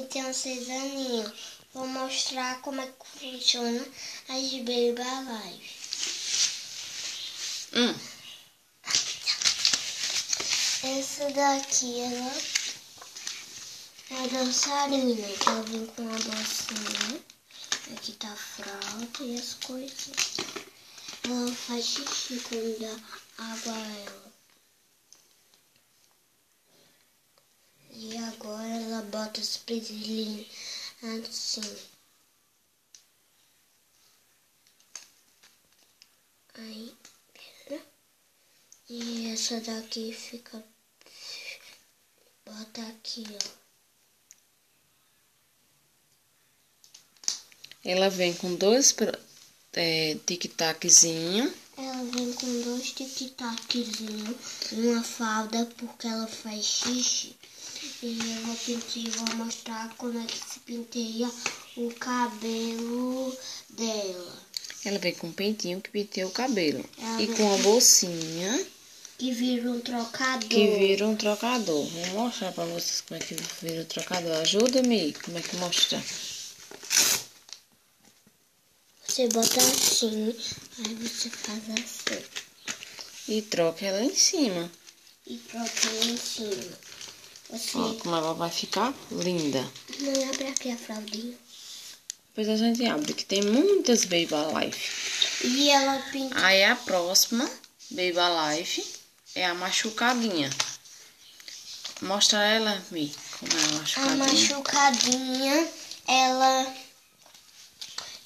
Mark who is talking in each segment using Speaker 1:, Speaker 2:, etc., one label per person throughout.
Speaker 1: tem uns 6 aninhos. Vou mostrar como é que funciona as Baby Alive. Essa daqui, ela é dançarina, que ela vem com uma bolsinha. Aqui tá a fralda e as coisas. Ela faz xixi quando dá água a ela. E agora ela bota os pezinhos assim. Aí, e essa daqui fica, bota aqui, ó.
Speaker 2: Ela vem com 2 tic-taczinhos.
Speaker 1: Ela vem com 2 tic-taczinhos e uma falda porque ela faz xixi. E eu vou mostrar como é que se penteia o cabelo dela.
Speaker 2: Ela vem com um pentinho que penteia o cabelo. E com a bolsinha.
Speaker 1: Que vira um trocador.
Speaker 2: Vou mostrar pra vocês como é que vira o trocador. Ajuda-me. Como é que mostra?
Speaker 1: Você bota assim, aí você faz assim.
Speaker 2: E troca ela em cima.
Speaker 1: Você...
Speaker 2: Ó, como ela vai ficar linda.
Speaker 1: Não abre aqui a fraldinha.
Speaker 2: Depois a gente abre, que tem muitas Baby Alive.
Speaker 1: E ela pinta...
Speaker 2: Aí a próxima Baby Alive é a machucadinha. Mostra ela, Mi, como é a machucadinha.
Speaker 1: A machucadinha,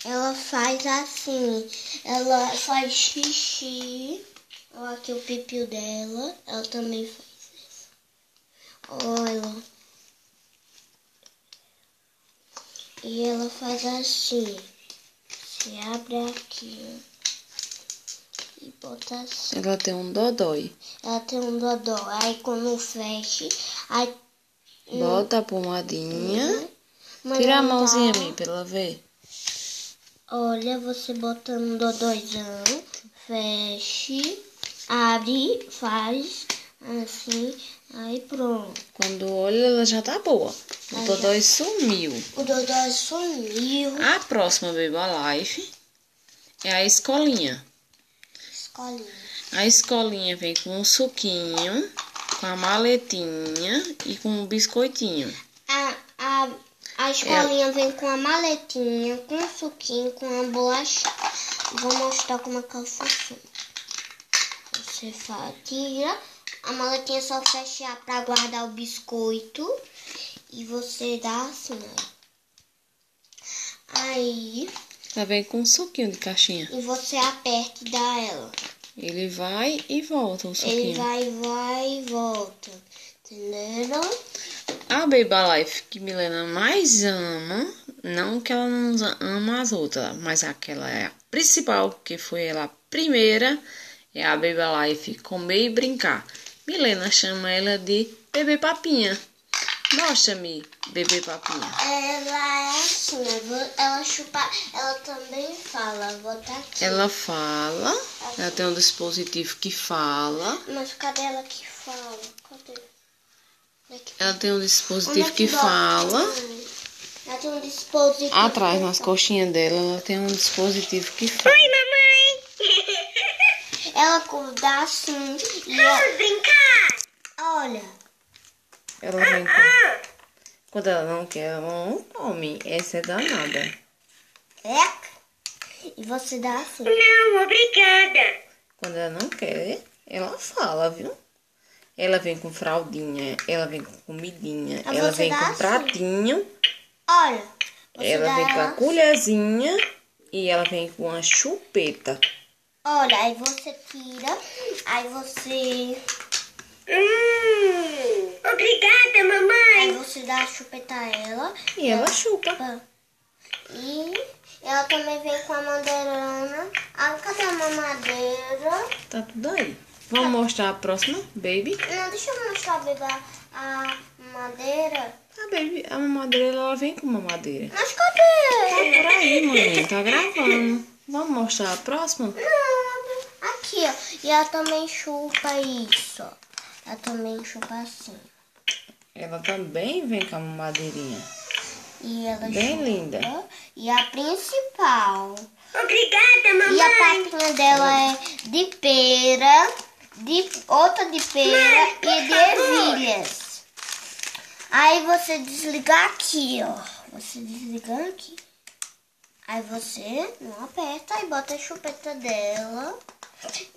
Speaker 1: ela faz assim. Ela faz xixi. Olha aqui o pipiu dela. Ela também faz isso. Olha. E ela faz assim. Você abre aqui e bota assim.
Speaker 2: Ela tem um dodói.
Speaker 1: Aí quando fecha, aí...
Speaker 2: Bota a pomadinha. Tira a mãozinha, Mi, pra ela ver.
Speaker 1: Olha, você bota um dodóizão, fecha, abre, faz assim, aí pronto.
Speaker 2: Quando olha, ela já tá boa. O dodói sumiu.
Speaker 1: O dodói sumiu.
Speaker 2: A próxima Baby Alive é a escolinha. A escolinha vem com um suquinho, com a maletinha e com um biscoitinho.
Speaker 1: A escolinha vem com a maletinha, com um suquinho, com uma bolacha. Vou mostrar como é que ela funciona. Você tira, a maletinha só fecha para guardar o biscoito. E você dá assim, ó. Aí...
Speaker 2: Ela vem com um suquinho de caixinha.
Speaker 1: E você aperta e dá ela.
Speaker 2: Ele vai e volta o suquinho.
Speaker 1: Ele vai e volta. Entenderam?
Speaker 2: A Baby Alive que Milena mais ama, não que ela não ama as outras, mas aquela é a principal, que foi ela a primeira, é a Baby Alive Comer e Brincar. Milena chama ela de Bebê Papinha. Mostra-me, Bebê Papinha.
Speaker 1: Ela é assim, ela chupa, ela também fala, vou botar aqui.
Speaker 2: Ela fala, ela tem um dispositivo que fala.
Speaker 1: Mas cadê ela que fala? Cadê?
Speaker 2: Ela tem um dispositivo que fala.
Speaker 1: Ela tem um dispositivo.
Speaker 2: Atrás, nas coxinhas dela, ela tem um dispositivo que fala.
Speaker 1: Oi, mamãe! Ela dá assim e... Vamos brincar! Olha.
Speaker 2: Ela vem com... Quando ela não quer, ela não come. Essa é danada.
Speaker 1: E você dá assim.
Speaker 3: Não, obrigada.
Speaker 2: Quando ela não quer, ela fala, viu? Ela vem com fraldinha, ela vem com comidinha, ela vem com
Speaker 1: assim.
Speaker 2: pratinho.
Speaker 1: Olha.
Speaker 2: Ela vem com a colherzinha e ela vem com a chupeta.
Speaker 1: Olha, aí você tira, aí você...
Speaker 3: Obrigada, mamãe.
Speaker 1: Aí você dá a chupeta a ela.
Speaker 2: E ela chupa.
Speaker 1: E ela também vem com a madeirona. Ah, cadê a mamadeira?
Speaker 2: Tá tudo aí. Vamos mostrar a próxima, Baby?
Speaker 1: Não, deixa eu mostrar, Baby, a madeira.
Speaker 2: A mamadeira, ela vem com mamadeira.
Speaker 1: Mas cadê?
Speaker 2: Tá por aí, mãe. Tá gravando. Vamos mostrar a próxima?
Speaker 1: Não, aqui, ó. E ela também chupa isso, ó. Ela também chupa assim.
Speaker 2: Ela também vem com a mamadeirinha.
Speaker 1: E ela
Speaker 2: Bem
Speaker 1: chupa.
Speaker 2: linda.
Speaker 1: E a principal.
Speaker 3: Obrigada, mamãe.
Speaker 1: E a papinha dela é de pera, outra de pera e de ervilhas. Aí você desliga aqui, ó. Você desliga aqui. Aí você não aperta e bota a chupeta dela.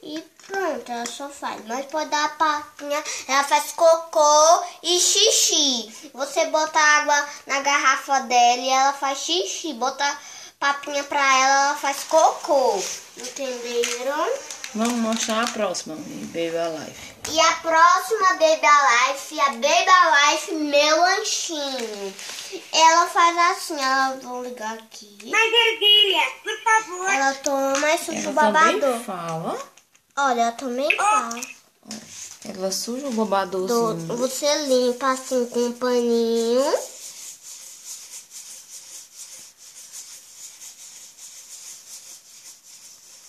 Speaker 1: E pronto, ela só faz. Mas pode dar a papinha, ela faz cocô e xixi. Você bota água na garrafa dela e ela faz xixi. Bota papinha pra ela faz cocô. Entenderam?
Speaker 2: Vamos mostrar a próxima, Baby Alive.
Speaker 1: E a próxima Baby Alive, a Baby Alive Meu Lanchinho. Ela faz assim, vou ligar aqui.
Speaker 3: Mais ervilha, por favor.
Speaker 1: Ela toma e suja o
Speaker 2: Ela também
Speaker 1: babador.
Speaker 2: fala.
Speaker 1: Olha, ela também fala.
Speaker 2: Ela suja o babadorzinho.
Speaker 1: Você limpa assim com um paninho.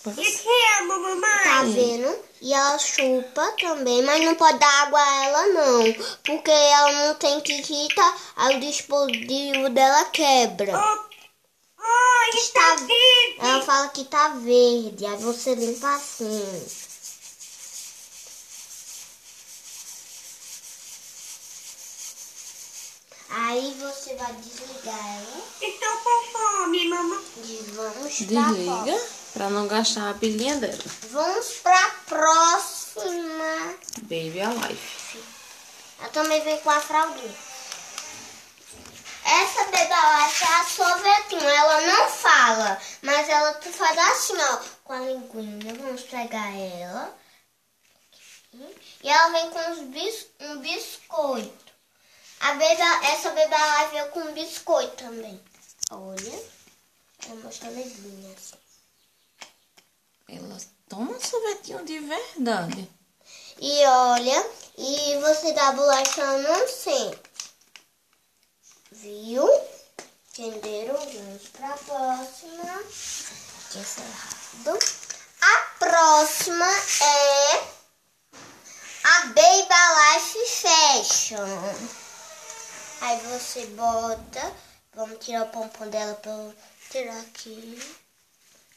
Speaker 3: Eu te amo, mamãe.
Speaker 1: Tá vendo? E ela chupa também, mas não pode dar água a ela não. Porque ela não tem quiquita, aí o dispositivo dela quebra.
Speaker 3: Oh, está verde.
Speaker 1: Ela fala que tá verde, aí você limpa assim. Aí você vai desligar ela
Speaker 3: Estou com fome, mamãe.
Speaker 1: e vamos pra
Speaker 2: Desliga
Speaker 1: próxima.
Speaker 2: pra não gastar a pilhinha dela.
Speaker 1: Vamos pra próxima.
Speaker 2: Baby Alive.
Speaker 1: Ela também vem com a fraldinha. Essa Baby Alive é a sorvetinho. Ela não fala, mas ela faz assim, ó, com a linguinha. Vamos pegar ela. E ela vem com um biscoito. Essa Baby Alive veio com biscoito também. Olha. Ela mostra a linguinha assim.
Speaker 2: Ela toma um sorvetinho de verdade.
Speaker 1: E olha, e você dá bolacha não sente. Viu? Entenderam? Vamos pra próxima. Aqui encerrado. A próxima é a Baby Alive Fashion. Aí você bota. Vamos tirar o pompom dela pra eu tirar aqui.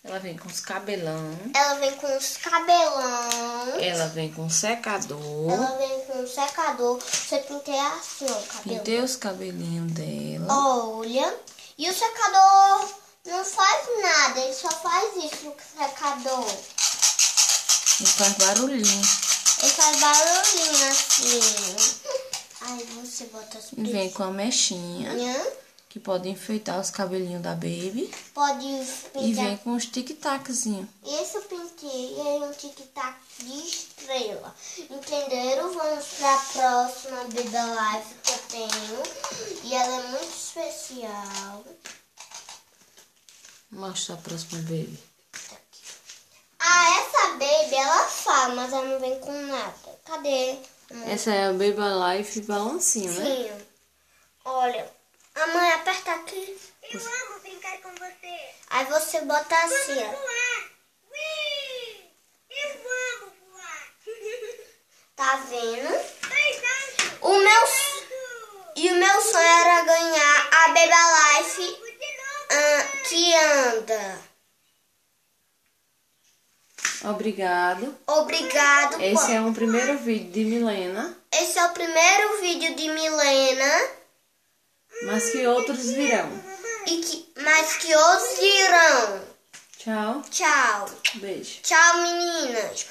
Speaker 2: Ela vem com os cabelão.
Speaker 1: Ela vem com os cabelão.
Speaker 2: Ela vem com secador.
Speaker 1: Ela vem com um secador. Você penteia assim, ó, o cabelo.
Speaker 2: Pintei os cabelinhos dela.
Speaker 1: Olha. E o secador não faz nada. Ele só faz isso, o secador.
Speaker 2: E faz barulhinho.
Speaker 1: Ele faz barulhinho assim. Aí você bota as
Speaker 2: E vem com a mechinha,
Speaker 1: pintinhas.
Speaker 2: que pode enfeitar os cabelinhos da Baby.
Speaker 1: Pode
Speaker 2: E
Speaker 1: pintar.
Speaker 2: vem com os tic-taczinhos.
Speaker 1: Esse eu pintei é um tic-tac de estrela. Entenderam? Vamos pra próxima Baby Alive que eu tenho. E ela é muito especial.
Speaker 2: Mostra a próxima Baby.
Speaker 1: Essa Baby, ela fala, mas ela não vem com nada. Cadê?
Speaker 2: Essa é a Baby Alive balancinho, né?
Speaker 1: Sim. Olha, a mãe aperta aqui.
Speaker 3: Eu amo brincar com você.
Speaker 1: Aí você bota assim, ó.
Speaker 3: Voar. Ui, eu amo voar.
Speaker 1: Tá vendo?
Speaker 3: Mais alto.
Speaker 1: E o meu sonho era ganhar a Baby Alive
Speaker 3: De novo.
Speaker 1: que anda.
Speaker 2: Obrigado.
Speaker 1: Obrigado.
Speaker 2: Esse é um primeiro vídeo de Milena,
Speaker 1: Esse é o primeiro vídeo de Milena,
Speaker 2: mas que outros virão.
Speaker 1: mas que outros virão.
Speaker 2: Tchau.
Speaker 1: Tchau.
Speaker 2: Beijo.
Speaker 1: Tchau, meninas.